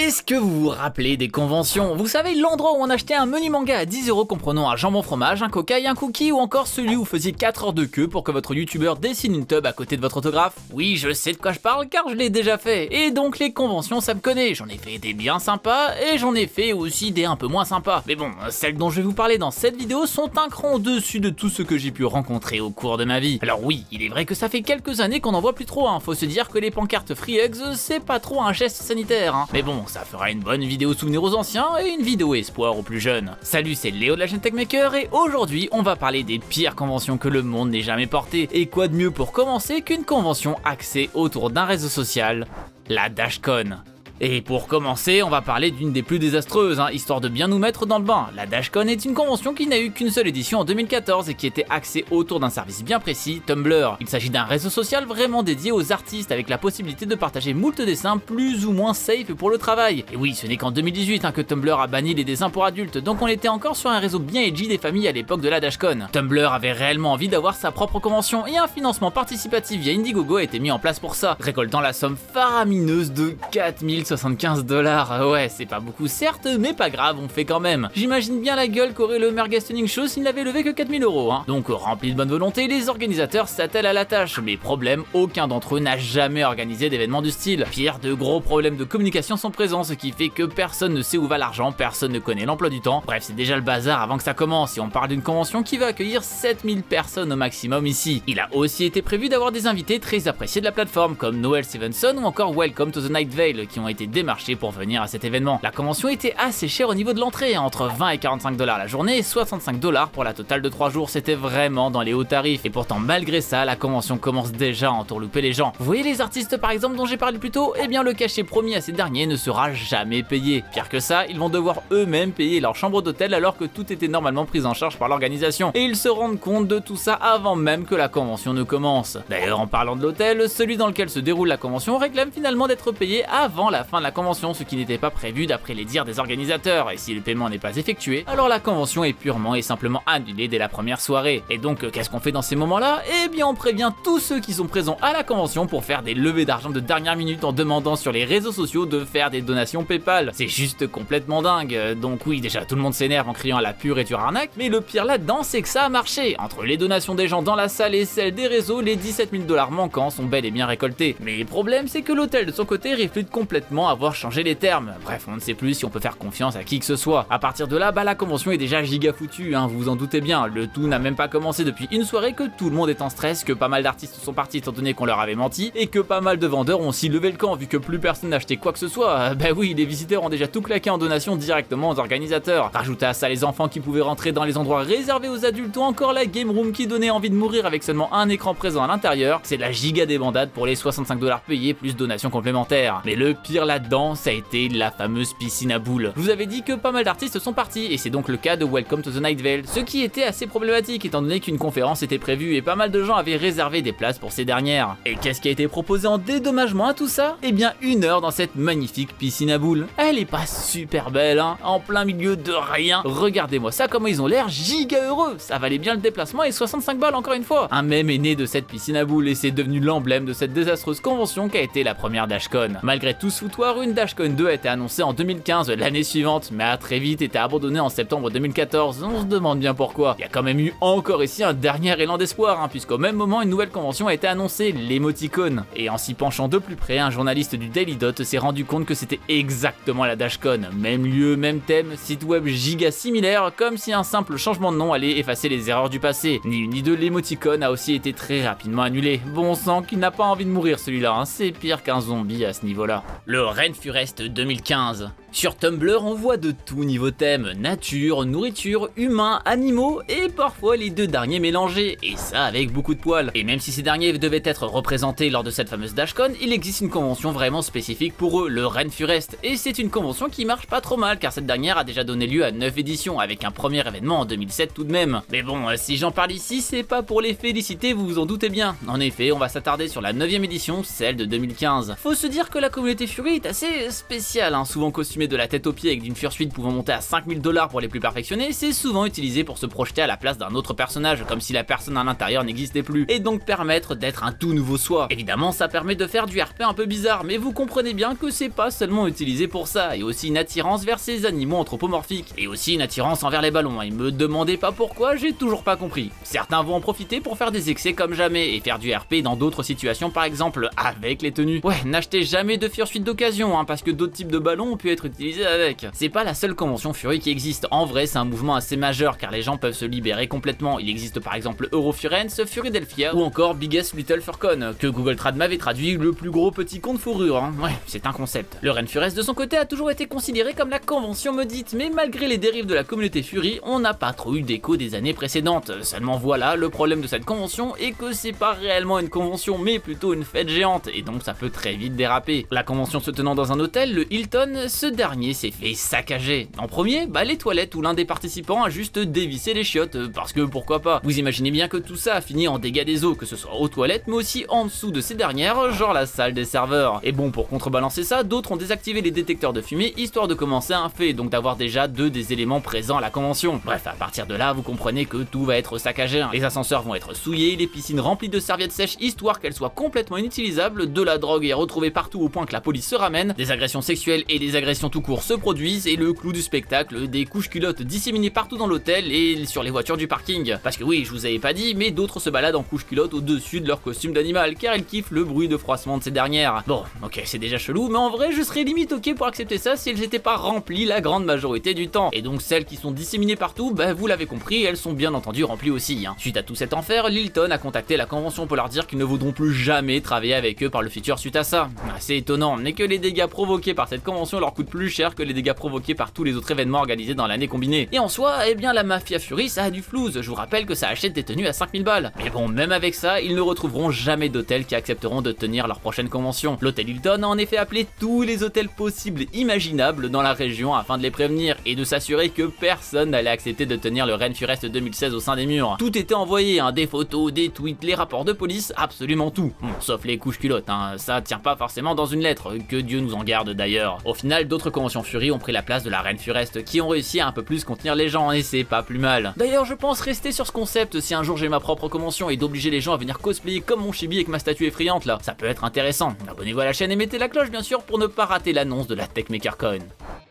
Est-ce que vous vous rappelez des conventions? Vous savez, l'endroit où on achetait un menu manga à 10 € comprenant un jambon fromage, un coca et un cookie, ou encore celui où vous faisiez 4 heures de queue pour que votre youtubeur dessine une tub à côté de votre autographe? Oui, je sais de quoi je parle car je l'ai déjà fait. Et donc les conventions, ça me connaît. J'en ai fait des bien sympas et j'en ai fait aussi des un peu moins sympas. Mais bon, celles dont je vais vous parler dans cette vidéo sont un cran au-dessus de tout ce que j'ai pu rencontrer au cours de ma vie. Alors oui, il est vrai que ça fait quelques années qu'on en voit plus trop, hein. Faut se dire que les pancartes Free Hugs, c'est pas trop un geste sanitaire, hein. Mais bon, ça fera une bonne vidéo souvenir aux anciens et une vidéo espoir aux plus jeunes. Salut, c'est Léo de la chaîne Techmaker et aujourd'hui on va parler des pires conventions que le monde n'ait jamais portées. Et quoi de mieux pour commencer qu'une convention axée autour d'un réseau social, la Dashcon. Et pour commencer, on va parler d'une des plus désastreuses, hein, histoire de bien nous mettre dans le bain. La Dashcon est une convention qui n'a eu qu'une seule édition en 2014 et qui était axée autour d'un service bien précis, Tumblr. Il s'agit d'un réseau social vraiment dédié aux artistes avec la possibilité de partager moult dessins plus ou moins safe pour le travail. Et oui, ce n'est qu'en 2018 hein, que Tumblr a banni les dessins pour adultes, donc on était encore sur un réseau bien edgy des familles à l'époque de la Dashcon. Tumblr avait réellement envie d'avoir sa propre convention et un financement participatif via Indiegogo a été mis en place pour ça, récoltant la somme faramineuse de 4075 $. Ouais, c'est pas beaucoup certes, mais pas grave, on fait quand même. J'imagine bien la gueule qu'aurait le Mergastunning Show s'il n'avait levé que 4000 €, hein. Donc rempli de bonne volonté, les organisateurs s'attellent à la tâche, mais problème, aucun d'entre eux n'a jamais organisé d'événements du style. Pire, de gros problèmes de communication sont présents, ce qui fait que personne ne sait où va l'argent, personne ne connaît l'emploi du temps. Bref, c'est déjà le bazar avant que ça commence, et on parle d'une convention qui va accueillir 7000 personnes au maximum ici. Il a aussi été prévu d'avoir des invités très appréciés de la plateforme, comme Noel Stevenson ou encore Welcome to the Night Vale, qui ont été démarchés pour venir à cet événement. La convention était assez chère au niveau de l'entrée, entre 20 et 45 $ la journée et 65 $ pour la totale de 3 jours, c'était vraiment dans les hauts tarifs. Et pourtant malgré ça, la convention commence déjà à entourlouper les gens. Vous voyez les artistes par exemple dont j'ai parlé plus tôt, eh bien le cachet promis à ces derniers ne sera jamais payé. Pire que ça, ils vont devoir eux-mêmes payer leur chambre d'hôtel alors que tout était normalement pris en charge par l'organisation. Et ils se rendent compte de tout ça avant même que la convention ne commence. D'ailleurs en parlant de l'hôtel, celui dans lequel se déroule la convention réclame finalement d'être payé avant la fin de la convention, ce qui n'était pas prévu d'après les dires des organisateurs, et si le paiement n'est pas effectué, alors la convention est purement et simplement annulée dès la première soirée. Et donc qu'est-ce qu'on fait dans ces moments-là? Eh bien on prévient tous ceux qui sont présents à la convention pour faire des levées d'argent de dernière minute en demandant sur les réseaux sociaux de faire des donations PayPal. C'est juste complètement dingue. Donc oui, déjà tout le monde s'énerve en criant à la pure et dure arnaque, mais le pire là-dedans c'est que ça a marché. Entre les donations des gens dans la salle et celles des réseaux, les 17 000 $ manquants sont bel et bien récoltés. Mais le problème c'est que l'hôtel de son côté réfute complètement avoir changé les termes. Bref, on ne sait plus si on peut faire confiance à qui que ce soit. À partir de là, bah la convention est déjà giga foutue, hein, vous vous en doutez bien. Le tout n'a même pas commencé depuis une soirée que tout le monde est en stress, que pas mal d'artistes sont partis étant donné qu'on leur avait menti, et que pas mal de vendeurs ont aussi levé le camp vu que plus personne n'a acheté quoi que ce soit. Bah oui, les visiteurs ont déjà tout claqué en donation directement aux organisateurs. Rajoutez à ça les enfants qui pouvaient rentrer dans les endroits réservés aux adultes ou encore la game room qui donnait envie de mourir avec seulement un écran présent à l'intérieur. C'est la giga débandade pour les 65 $ payés plus donations complémentaires. Mais le pire là-dedans, ça a été la fameuse piscine à boules. Je vous avais dit que pas mal d'artistes sont partis et c'est donc le cas de Welcome to the Night Vale, ce qui était assez problématique étant donné qu'une conférence était prévue et pas mal de gens avaient réservé des places pour ces dernières. Et qu'est-ce qui a été proposé en dédommagement à tout ça? Eh bien 1 heure dans cette magnifique piscine à boules. Elle est pas super belle hein, en plein milieu de rien. Regardez-moi ça, comment ils ont l'air giga heureux. Ça valait bien le déplacement et 65 balles encore une fois. Un mème est né de cette piscine à boules et c'est devenu l'emblème de cette désastreuse convention qu'a été la première Dashcon. Malgré tout ce foutoir, une Dashcon 2 a été annoncée en 2015, l'année suivante, mais a très vite été abandonnée en septembre 2014. On se demande bien pourquoi. Il y a quand même eu encore ici un dernier élan d'espoir, hein, puisqu'au même moment une nouvelle convention a été annoncée, l'Emoticon. Et en s'y penchant de plus près, un journaliste du Daily Dot s'est rendu compte que c'était exactement la Dashcon. Même lieu, même thème, site web giga similaire, comme si un simple changement de nom allait effacer les erreurs du passé. Ni une ni deux, l'Emoticon a aussi été très rapidement annulé. Bon sang qu'il n'a pas envie de mourir celui-là, hein, c'est pire qu'un zombie à ce niveau-là. Le Rainforest 2015. Sur Tumblr, on voit de tout niveau thème, nature, nourriture, humains, animaux et parfois les deux derniers mélangés, et ça avec beaucoup de poils. Et même si ces derniers devaient être représentés lors de cette fameuse Dashcon, il existe une convention vraiment spécifique pour eux, le Rainforest, et c'est une convention qui marche pas trop mal car cette dernière a déjà donné lieu à 9 éditions, avec un premier événement en 2007 tout de même. Mais bon, si j'en parle ici, c'est pas pour les féliciter, vous vous en doutez bien. En effet, on va s'attarder sur la 9e édition, celle de 2015. Faut se dire que la communauté Furieux Fury est assez spécial, hein. Souvent costumé de la tête aux pieds avec d'une fursuite pouvant monter à 5000 $ pour les plus perfectionnés, c'est souvent utilisé pour se projeter à la place d'un autre personnage, comme si la personne à l'intérieur n'existait plus, et donc permettre d'être un tout nouveau soi. Évidemment, ça permet de faire du RP un peu bizarre, mais vous comprenez bien que c'est pas seulement utilisé pour ça, et aussi une attirance vers ces animaux anthropomorphiques, et aussi une attirance envers les ballons, et me demandez pas pourquoi, j'ai toujours pas compris. Certains vont en profiter pour faire des excès comme jamais, et faire du RP dans d'autres situations, par exemple avec les tenues. Ouais, n'achetez jamais de fursuite d'occasion, hein, parce que d'autres types de ballons ont pu être utilisés avec. C'est pas la seule convention Fury qui existe, en vrai c'est un mouvement assez majeur car les gens peuvent se libérer complètement. Il existe par exemple Eurofurence, Furidelphia ou encore Biggest Little Furcon, que Google Trad m'avait traduit le plus gros petit con de fourrure, hein. Ouais, c'est un concept. Le Renfurest de son côté a toujours été considéré comme la convention maudite, mais malgré les dérives de la communauté Fury, on n'a pas trop eu d'écho des années précédentes. Seulement voilà, le problème de cette convention est que c'est pas réellement une convention mais plutôt une fête géante, et donc ça peut très vite déraper. La convention se tenant dans un hôtel, le Hilton, ce dernier s'est fait saccager. En premier, les toilettes où l'un des participants a juste dévissé les chiottes, parce que pourquoi pas. Vous imaginez bien que tout ça a fini en dégâts des eaux, que ce soit aux toilettes mais aussi en dessous de ces dernières, genre la salle des serveurs. Et bon, pour contrebalancer ça, d'autres ont désactivé les détecteurs de fumée histoire de commencer un fait, donc d'avoir déjà deux des éléments présents à la convention. Bref, à partir de là, vous comprenez que tout va être saccagé. Les ascenseurs vont être souillés, les piscines remplies de serviettes sèches histoire qu'elles soient complètement inutilisables, de la drogue est retrouvée partout au point que la police se ramène, des agressions sexuelles et des agressions tout court se produisent, et le clou du spectacle, des couches culottes disséminées partout dans l'hôtel et sur les voitures du parking. Parce que oui, je vous avais pas dit, mais d'autres se baladent en couches culottes au-dessus de leur costume d'animal, car ils kiffent le bruit de froissement de ces dernières. Bon, ok, c'est déjà chelou, mais en vrai, je serais limite ok pour accepter ça si elles étaient pas remplies la grande majorité du temps. Et donc celles qui sont disséminées partout, vous l'avez compris, elles sont bien entendu remplies aussi, hein. Suite à tout cet enfer, Lilton a contacté la convention pour leur dire qu'ils ne voudront plus jamais travailler avec eux par le futur suite à ça. Assez étonnant, mais que les dégâts provoqués par cette convention leur coûtent plus cher que les dégâts provoqués par tous les autres événements organisés dans l'année combinée. Et en soi, eh bien la Mafia Fury ça a du flouze, je vous rappelle que ça achète des tenues à 5000 balles. Mais bon, même avec ça, ils ne retrouveront jamais d'hôtels qui accepteront de tenir leur prochaine convention. L'hôtel Hilton a en effet appelé tous les hôtels possibles et imaginables dans la région afin de les prévenir et de s'assurer que personne n'allait accepter de tenir le Renfurest 2016 au sein des murs. Tout était envoyé, hein, des photos, des tweets, les rapports de police, absolument tout. Bon, sauf les couches culottes, hein, ça tient pas forcément dans une lettre, que Dieu nous en garde d'ailleurs. Au final, d'autres conventions Fury ont pris la place de la Renfurest qui ont réussi à un peu plus contenir les gens et c'est pas plus mal. D'ailleurs, je pense rester sur ce concept si un jour j'ai ma propre convention et d'obliger les gens à venir cosplayer comme mon chibi avec ma statue effrayante là, ça peut être intéressant. Abonnez-vous à la chaîne et mettez la cloche bien sûr pour ne pas rater l'annonce de la TechMakerCon.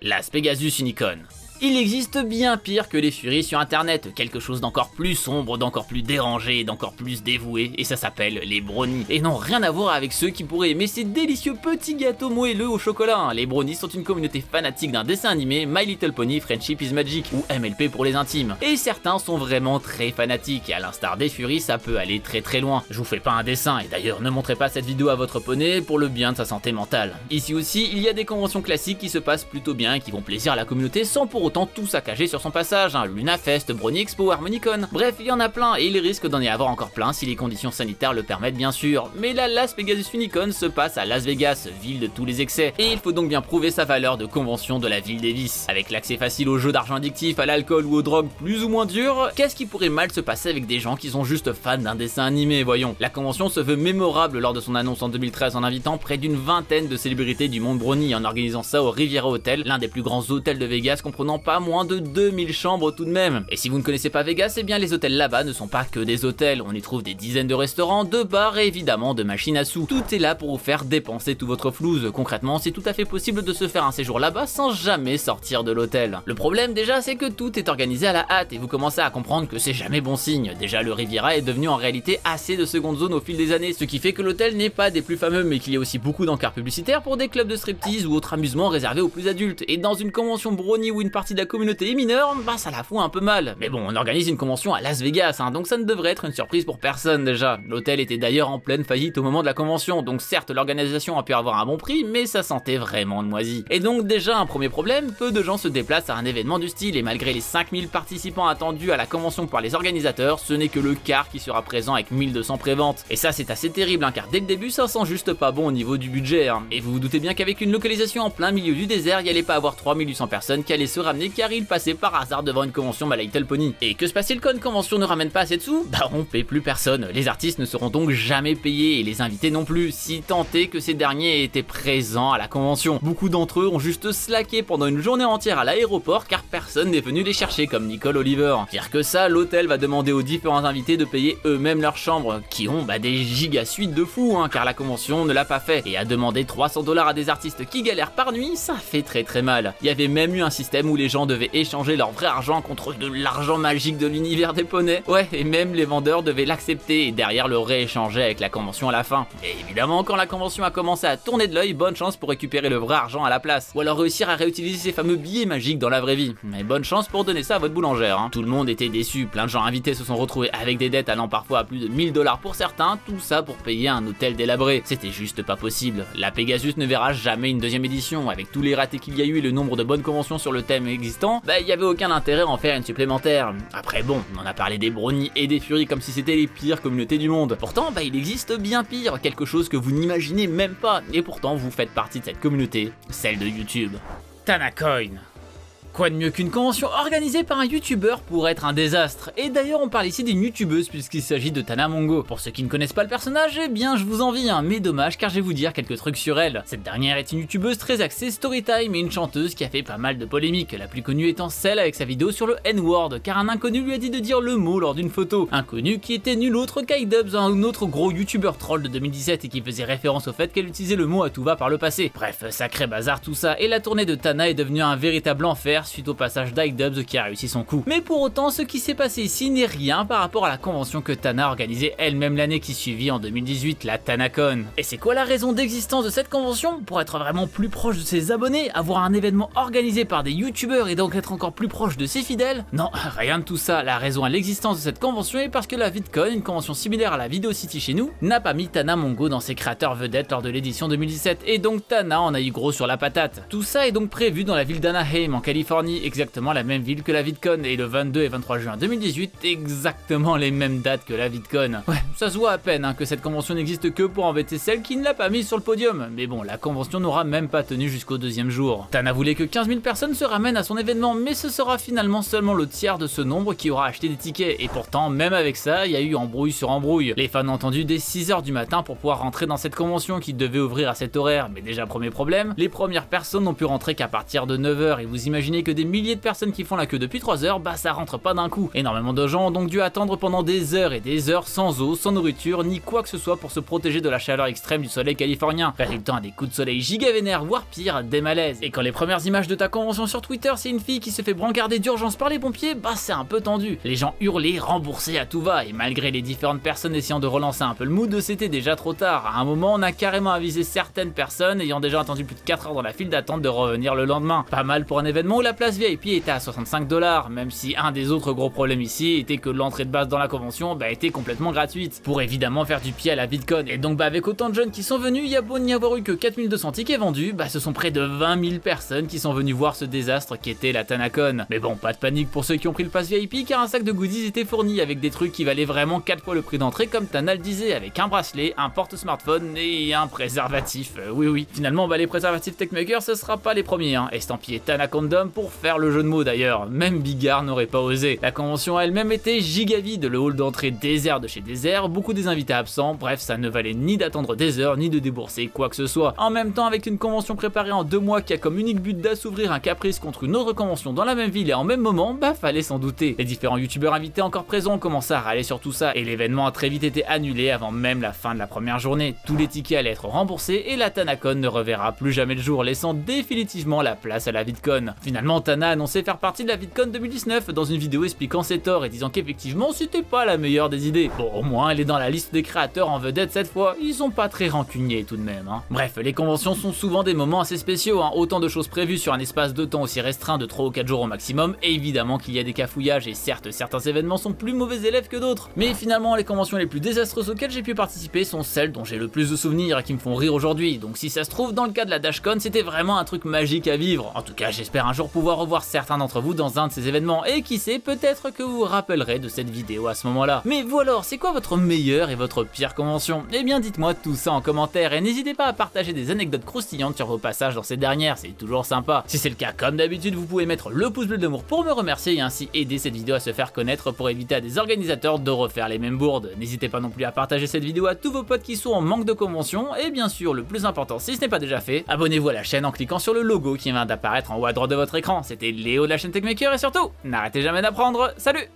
Las Pegasus Unicon. Il existe bien pire que les Furies sur internet, quelque chose d'encore plus sombre, d'encore plus dérangé, d'encore plus dévoué, et ça s'appelle les brownies. Et non, rien à voir avec ceux qui pourraient aimer ces délicieux petits gâteaux moelleux au chocolat. Les brownies sont une communauté fanatique d'un dessin animé, My Little Pony Friendship is Magic, ou MLP pour les intimes. Et certains sont vraiment très fanatiques, et à l'instar des Furies, ça peut aller très très loin. Je vous fais pas un dessin, et d'ailleurs ne montrez pas cette vidéo à votre poney pour le bien de sa santé mentale. Ici aussi, il y a des conventions classiques qui se passent plutôt bien et qui font plaisir à la communauté sans pour autant tout saccager sur son passage, hein, LunaFest, Brony Expo, Harmonicon, bref il y en a plein et il risque d'en y avoir encore plein si les conditions sanitaires le permettent bien sûr. Mais la Las Pegasus Unicon se passe à Las Vegas, ville de tous les excès, et il faut donc bien prouver sa valeur de convention de la ville des vices. Avec l'accès facile aux jeux d'argent addictifs, à l'alcool ou aux drogues plus ou moins dures, qu'est-ce qui pourrait mal se passer avec des gens qui sont juste fans d'un dessin animé, voyons. La convention se veut mémorable lors de son annonce en 2013 en invitant près d'une vingtaine de célébrités du monde Brony en organisant ça au Riviera Hotel, l'un des plus grands hôtels de Vegas comprenant pas moins de 2000 chambres tout de même. Et si vous ne connaissez pas Vegas, eh bien les hôtels là-bas ne sont pas que des hôtels, on y trouve des dizaines de restaurants, de bars et évidemment de machines à sous. Tout est là pour vous faire dépenser tout votre flouze. Concrètement, c'est tout à fait possible de se faire un séjour là-bas sans jamais sortir de l'hôtel. Le problème déjà, c'est que tout est organisé à la hâte et vous commencez à comprendre que c'est jamais bon signe. Déjà, le Riviera est devenu en réalité assez de seconde zone au fil des années, ce qui fait que l'hôtel n'est pas des plus fameux mais qu'il y a aussi beaucoup d'encarts publicitaires pour des clubs de striptease ou autres amusements réservés aux plus adultes. Et dans une convention Brony où une partie de la communauté est mineure, ça la fout un peu mal. Mais bon, on organise une convention à Las Vegas, hein, donc ça ne devrait être une surprise pour personne déjà. L'hôtel était d'ailleurs en pleine faillite au moment de la convention, donc certes l'organisation a pu avoir un bon prix, mais ça sentait vraiment moisi. Et donc déjà un premier problème, peu de gens se déplacent à un événement du style, et malgré les 5000 participants attendus à la convention par les organisateurs, ce n'est que le quart qui sera présent avec 1200 préventes. Et ça c'est assez terrible, hein, car dès le début ça sent juste pas bon au niveau du budget. Hein. Et vous vous doutez bien qu'avec une localisation en plein milieu du désert, il n'y allait pas avoir 3800 personnes qui allaient se ramener ramener car il passait par hasard devant une convention My Little Pony. Et que se passe-t-il quand une convention ne ramène pas assez de sous? Bah on paie plus personne. Les artistes ne seront donc jamais payés et les invités non plus, si tant est que ces derniers étaient présents à la convention. Beaucoup d'entre eux ont juste slacké pendant une journée entière à l'aéroport car personne n'est venu les chercher comme Nicole Oliver. Pire que ça, l'hôtel va demander aux différents invités de payer eux-mêmes leurs chambres, qui ont des giga suites de fou car la convention ne l'a pas fait. Et à demander 300 $ à des artistes qui galèrent par nuit, ça fait très mal. Il y avait même eu un système où les gens devaient échanger leur vrai argent contre de l'argent magique de l'univers des poneys. Ouais, et même les vendeurs devaient l'accepter et derrière le rééchanger avec la convention à la fin. Et évidemment, quand la convention a commencé à tourner de l'œil, bonne chance pour récupérer le vrai argent à la place. Ou alors réussir à réutiliser ces fameux billets magiques dans la vraie vie. Mais bonne chance pour donner ça à votre boulangère. Tout le monde était déçu, plein de gens invités se sont retrouvés avec des dettes allant parfois à plus de 1000 $ pour certains, tout ça pour payer un hôtel délabré. C'était juste pas possible. La Pegasus ne verra jamais une deuxième édition, avec tous les ratés qu'il y a eu et le nombre de bonnes conventions sur le thème existant, il y avait aucun intérêt à en faire une supplémentaire. Après bon, on en a parlé des brownies et des furies comme si c'était les pires communautés du monde. Pourtant, il existe bien pire, quelque chose que vous n'imaginez même pas, et pourtant vous faites partie de cette communauté, celle de YouTube. Tanacoin. Quoi de mieux qu'une convention organisée par un youtubeur pour être un désastre? Et d'ailleurs on parle ici d'une youtubeuse puisqu'il s'agit de Tana Mongeau. Pour ceux qui ne connaissent pas le personnage, eh bien je vous envie, mais dommage car je vais vous dire quelques trucs sur elle. Cette dernière est une youtubeuse très axée storytime et une chanteuse qui a fait pas mal de polémiques, la plus connue étant celle avec sa vidéo sur le N-word car un inconnu lui a dit de dire le mot lors d'une photo. Inconnu qui était nul autre qu'Idubbbz, un autre gros youtubeur troll de 2017 et qui faisait référence au fait qu'elle utilisait le mot à tout va par le passé. Bref, sacré bazar tout ça, et la tournée de Tana est devenue un véritable enfer suite au passage d'Idubbbz qui a réussi son coup. Mais pour autant, ce qui s'est passé ici n'est rien par rapport à la convention que Tana a organisée elle-même l'année qui suivit en 2018, la Tanacon. Et c'est quoi la raison d'existence de cette convention? Pour être vraiment plus proche de ses abonnés, avoir un événement organisé par des youtubeurs et donc être encore plus proche de ses fidèles? Non, rien de tout ça. La raison à l'existence de cette convention est parce que la VidCon, une convention similaire à la Video City chez nous, n'a pas mis Tana Mongeau dans ses créateurs vedettes lors de l'édition 2017 et donc Tana en a eu gros sur la patate. Tout ça est donc prévu dans la ville d'Anaheim en Californie, exactement la même ville que la VidCon, et le 22 et 23 juin 2018, exactement les mêmes dates que la VidCon. Ouais, ça se voit à peine que cette convention n'existe que pour embêter celle qui ne l'a pas mise sur le podium, mais bon, la convention n'aura même pas tenu jusqu'au deuxième jour. Tana voulait que 15 000 personnes se ramènent à son événement, mais ce sera finalement seulement le tiers de ce nombre qui aura acheté des tickets, et pourtant, même avec ça, il y a eu embrouille sur embrouille. Les fans ont attendu dès 6 h du matin pour pouvoir rentrer dans cette convention qui devait ouvrir à cet horaire, mais déjà premier problème, les premières personnes n'ont pu rentrer qu'à partir de 9 h, et vous imaginez que des milliers de personnes qui font la queue depuis 3 heures, ça rentre pas d'un coup. Énormément de gens ont donc dû attendre pendant des heures et des heures sans eau, sans nourriture, ni quoi que ce soit pour se protéger de la chaleur extrême du soleil californien, résultant à des coups de soleil giga vénères, voire pire, des malaises. Et quand les premières images de ta convention sur Twitter, c'est une fille qui se fait brancarder d'urgence par les pompiers, c'est un peu tendu. Les gens hurlaient, remboursaient à tout va, et malgré les différentes personnes essayant de relancer un peu le mood, c'était déjà trop tard. À un moment, on a carrément avisé certaines personnes ayant déjà attendu plus de 4 heures dans la file d'attente de revenir le lendemain. Pas mal pour un événement où la place VIP était à 65 $, même si un des autres gros problèmes ici était que l'entrée de base dans la convention était complètement gratuite, pour évidemment faire du pied à la VidCon. Et donc avec autant de jeunes qui sont venus, il y a beau n'y avoir eu que 4200 tickets vendus, ce sont près de 20 000 personnes qui sont venues voir ce désastre qui était la Tanacon. Mais bon, pas de panique pour ceux qui ont pris le pass VIP car un sac de goodies était fourni avec des trucs qui valaient vraiment 4 fois le prix d'entrée comme Tana le disait, avec un bracelet, un porte-smartphone et un préservatif. Oui. Finalement, les préservatifs Techmaker ce sera pas les premiers, estampillé Tana Condom pour faire le jeu de mots d'ailleurs, même Bigard n'aurait pas osé. La convention elle-même était giga vide, le hall d'entrée désert de chez désert, beaucoup des invités absents, bref ça ne valait ni d'attendre des heures ni de débourser quoi que ce soit. En même temps avec une convention préparée en 2 mois qui a comme unique but d'assouvir un caprice contre une autre convention dans la même ville et en même moment, fallait s'en douter. Les différents youtubeurs invités encore présents ont commencé à râler sur tout ça et l'événement a très vite été annulé avant même la fin de la première journée. Tous les tickets allaient être remboursés et la Tanacon ne reverra plus jamais le jour, laissant définitivement la place à la VidCon. Finalement Tana a annoncé faire partie de la VidCon 2019 dans une vidéo expliquant ses torts et disant qu'effectivement c'était pas la meilleure des idées. Bon, au moins elle est dans la liste des créateurs en vedette cette fois, ils sont pas très rancuniers tout de même. Bref, les conventions sont souvent des moments assez spéciaux, autant de choses prévues sur un espace de temps aussi restreint de 3 ou 4 jours au maximum, et évidemment qu'il y a des cafouillages et certes certains événements sont plus mauvais élèves que d'autres, mais finalement les conventions les plus désastreuses auxquelles j'ai pu participer sont celles dont j'ai le plus de souvenirs et qui me font rire aujourd'hui, donc si ça se trouve dans le cas de la DashCon c'était vraiment un truc magique à vivre, en tout cas j'espère un jour pouvoir revoir certains d'entre vous dans un de ces événements, et qui sait, peut-être que vous vous rappellerez de cette vidéo à ce moment-là. Mais vous alors, c'est quoi votre meilleure et votre pire convention? Eh bien dites-moi tout ça en commentaire, et n'hésitez pas à partager des anecdotes croustillantes sur vos passages dans ces dernières, c'est toujours sympa. Si c'est le cas, comme d'habitude, vous pouvez mettre le pouce bleu de l'amour pour me remercier et ainsi aider cette vidéo à se faire connaître pour éviter à des organisateurs de refaire les mêmes bourdes. N'hésitez pas non plus à partager cette vidéo à tous vos potes qui sont en manque de convention, et bien sûr, le plus important, si ce n'est pas déjà fait, abonnez-vous à la chaîne en cliquant sur le logo qui vient d'apparaître en haut à droite de votre écran. C'était Léo de la chaîne Techmaker, et surtout, n'arrêtez jamais d'apprendre. Salut!